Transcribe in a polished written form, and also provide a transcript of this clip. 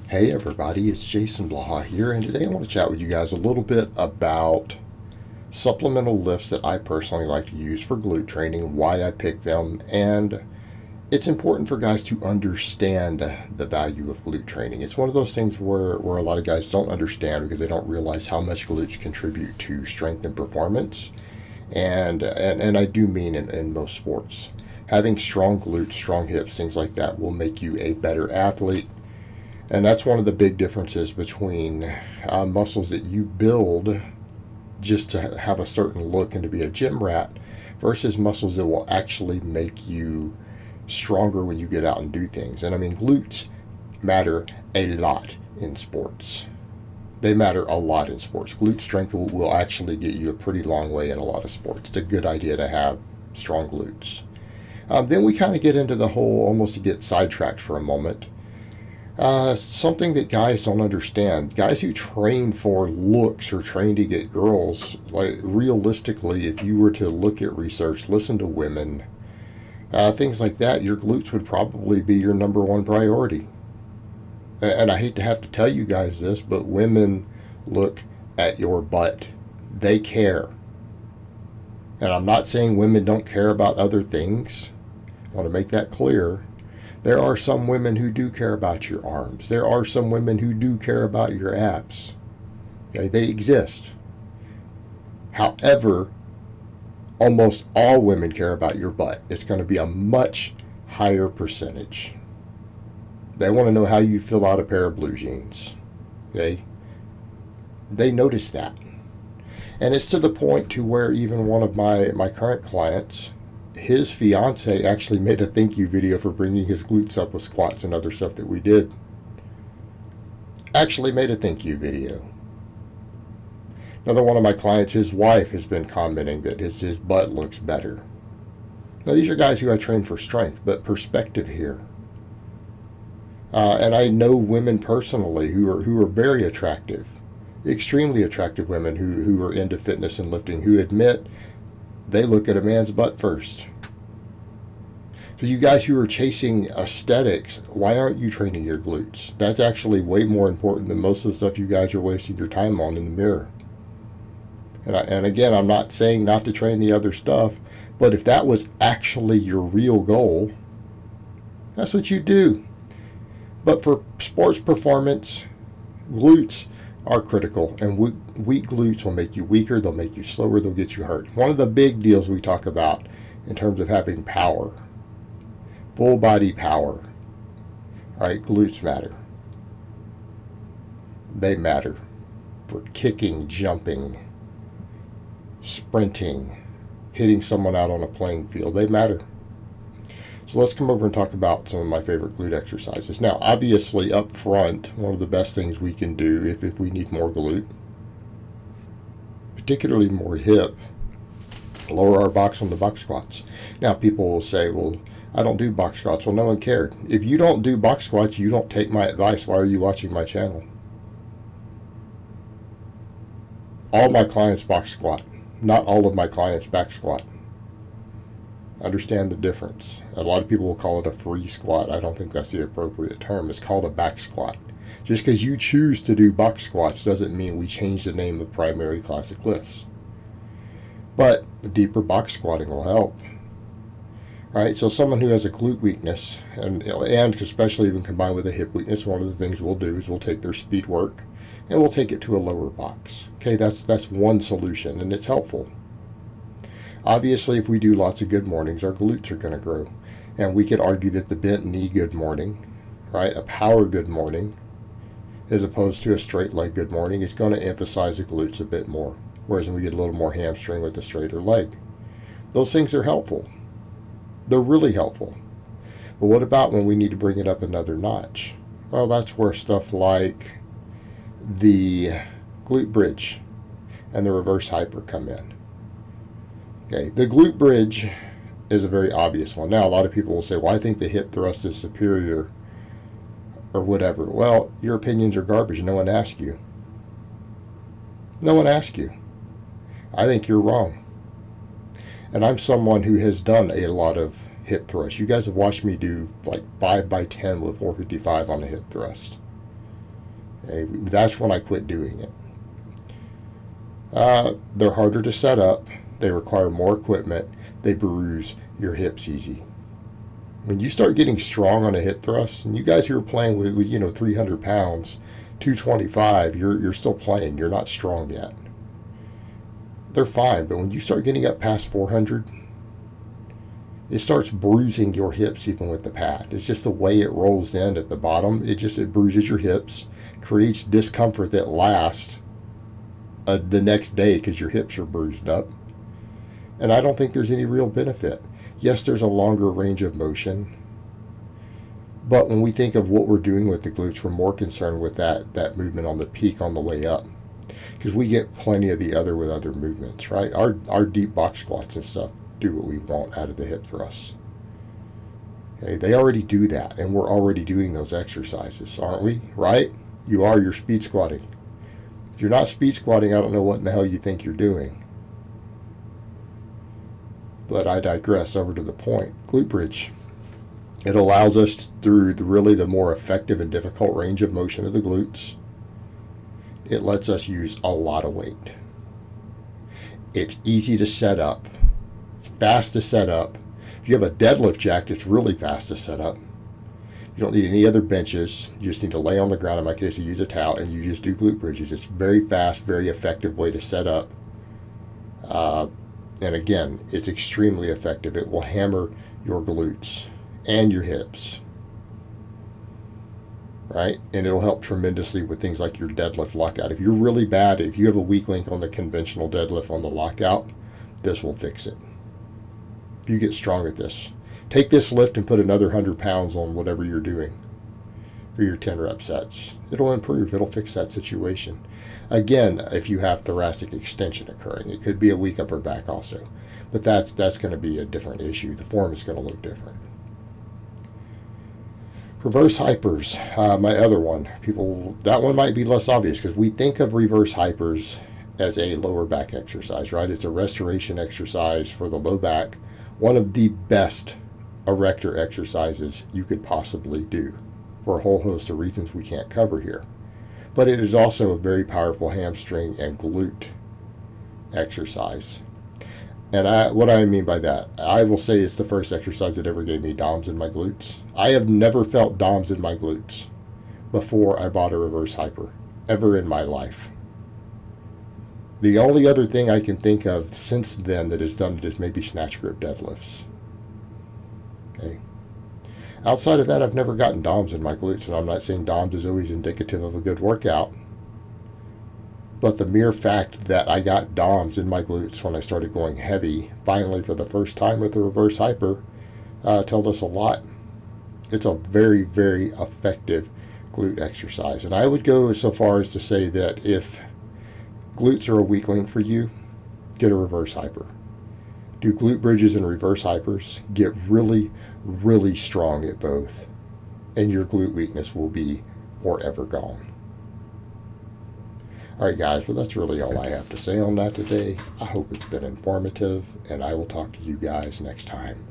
Hey everybody, it's Jason Blaha here, and today I want to chat with you guys a little bit about supplemental lifts that I personally like to use for glute training, why I pick them, and it's important for guys to understand the value of glute training. It's one of those things where a lot of guys don't understand because they don't realize how much glutes contribute to strength and performance, and I do mean in most sports. Having strong glutes, strong hips, things like that will make you a better athlete. And that's one of the big differences between muscles that you build just to have a certain look and to be a gym rat versus muscles that will actually make you stronger when you get out and do things. And I mean, glutes matter a lot in sports. They matter a lot in sports. Glute strength will actually get you a pretty long way in a lot of sports. It's a good idea to have strong glutes. Then we kind of get into the whole, almost to get sidetracked for a moment. Something that guys don't understand. Guys who train for looks or train to get girls, like realistically, if you were to look at research, listen to women, things like that, your glutes would probably be your number one priority. And I hate to have to tell you guys this, but women look at your butt. They care. And I'm not saying women don't care about other things. I want to make that clear. There are some women who do care about your arms. There are some women who do care about your abs. Okay, they exist. However, almost all women care about your butt. It's going to be a much higher percentage. They want to know how you fill out a pair of blue jeans. Okay? They notice that. And it's to the point to where even one of my current clients, his fiance actually made a thank you video for bringing his glutes up with squats and other stuff that we did. Actually made a thank you video. Another one of my clients, his wife has been commenting that his butt looks better. Now these are guys who I train for strength, but perspective here. And I know women personally who are very attractive, extremely attractive women who are into fitness and lifting, who admit they look at a man's butt first. So you guys who are chasing aesthetics, why aren't you training your glutes? That's actually way more important than most of the stuff you guys are wasting your time on in the mirror. And again, I'm not saying not to train the other stuff, but if that was actually your real goal, that's what you do. But for sports performance, glutes are critical, and weak glutes will make you weaker, they'll make you slower, they'll get you hurt. One of the big deals we talk about in terms of having power, full body power, right? Glutes matter. They matter for kicking, jumping, sprinting, hitting someone out on a playing field. They matter. So let's come over and talk about some of my favorite glute exercises. Now, obviously, up front, one of the best things we can do if we need more glute, particularly more hip, lower our box on the box squats. Now, people will say, well, I don't do box squats. Well, no one cared. If you don't do box squats, you don't take my advice. Why are you watching my channel? All my clients box squat. Not all of my clients back squat. Understand the difference. A lot of people will call it a free squat. I don't think that's the appropriate term. It's called a back squat. Just because you choose to do box squats doesn't mean we change the name of primary classic lifts. But deeper box squatting will help. Right? So someone who has a glute weakness, and especially even combined with a hip weakness, one of the things we'll do is we'll take their speed work and we'll take it to a lower box. Okay, that's one solution, and it's helpful. Obviously, if we do lots of good mornings, our glutes are going to grow. And we could argue that the bent knee good morning, right, a power good morning, as opposed to a straight leg good morning, is going to emphasize the glutes a bit more. Whereas when we get a little more hamstring with the straighter leg. Those things are helpful. They're really helpful. But what about when we need to bring it up another notch? Well, that's where stuff like the glute bridge and the reverse hyper come in. Okay, the glute bridge is a very obvious one. Now, a lot of people will say, well, I think the hip thrust is superior or whatever. Well, your opinions are garbage. No one asked you. No one asked you. I think you're wrong. And I'm someone who has done a lot of hip thrusts. You guys have watched me do like 5 by 10 with 455 on a hip thrust. Okay? That's when I quit doing it. They're harder to set up. They require more equipment. They bruise your hips easy. When you start getting strong on a hip thrust, and you guys who are playing with 300 pounds, 225, you're still playing. You're not strong yet. They're fine, but when you start getting up past 400, it starts bruising your hips even with the pad. It's just the way it rolls in at the bottom. It bruises your hips, creates discomfort that lasts the next day because your hips are bruised up. And I don't think there's any real benefit. Yes, there's a longer range of motion, but when we think of what we're doing with the glutes, we're more concerned with that movement on the peak on the way up, because we get plenty of the other with other movements, right? Our deep box squats and stuff do what we want out of the hip thrusts. Okay, they already do that, and we're already doing those exercises, aren't we? Right? You're speed squatting. If you're not speed squatting, I don't know what in the hell you think you're doing. But I digress. Over to the point. Glute bridge. It allows us through the more effective and difficult range of motion of the glutes. It lets us use a lot of weight. It's easy to set up. It's fast to set up. If you have a deadlift jack, it's really fast to set up. You don't need any other benches. You just need to lay on the ground. In my case, you use a towel, and you just do glute bridges. It's very fast, very effective way to set up. And again, it's extremely effective. It will hammer your glutes and your hips, right? And it'll help tremendously with things like your deadlift lockout. If you're really bad, if you have a weak link on the conventional deadlift on the lockout, this will fix it. If you get strong at this, take this lift and put another 100 pounds on whatever you're doing for your 10 rep sets. It'll improve. It'll fix that situation. Again, if you have thoracic extension occurring, it could be a weak upper back also, but that's going to be a different issue. The form is going to look different. Reverse hypers, my other one. That one might be less obvious because we think of reverse hypers as a lower back exercise, right? It's a restoration exercise for the low back. One of the best erector exercises you could possibly do for a whole host of reasons we can't cover here. But it is also a very powerful hamstring and glute exercise. And what I mean by that, I will say it's the first exercise that ever gave me DOMs in my glutes. I have never felt DOMs in my glutes before I bought a reverse hyper, ever in my life. The only other thing I can think of since then that has done it is maybe snatch grip deadlifts. Okay. Outside of that, I've never gotten DOMs in my glutes, and I'm not saying DOMs is always indicative of a good workout. But the mere fact that I got DOMs in my glutes when I started going heavy, finally for the first time with the reverse hyper, tells us a lot. It's a very, very effective glute exercise. And I would go so far as to say that if glutes are a weak link for you, get a reverse hyper. Do glute bridges and reverse hypers. Get really, really strong at both, and your glute weakness will be forever gone. All right, guys, well, that's really all I have to say on that today. I hope it's been informative, and I will talk to you guys next time.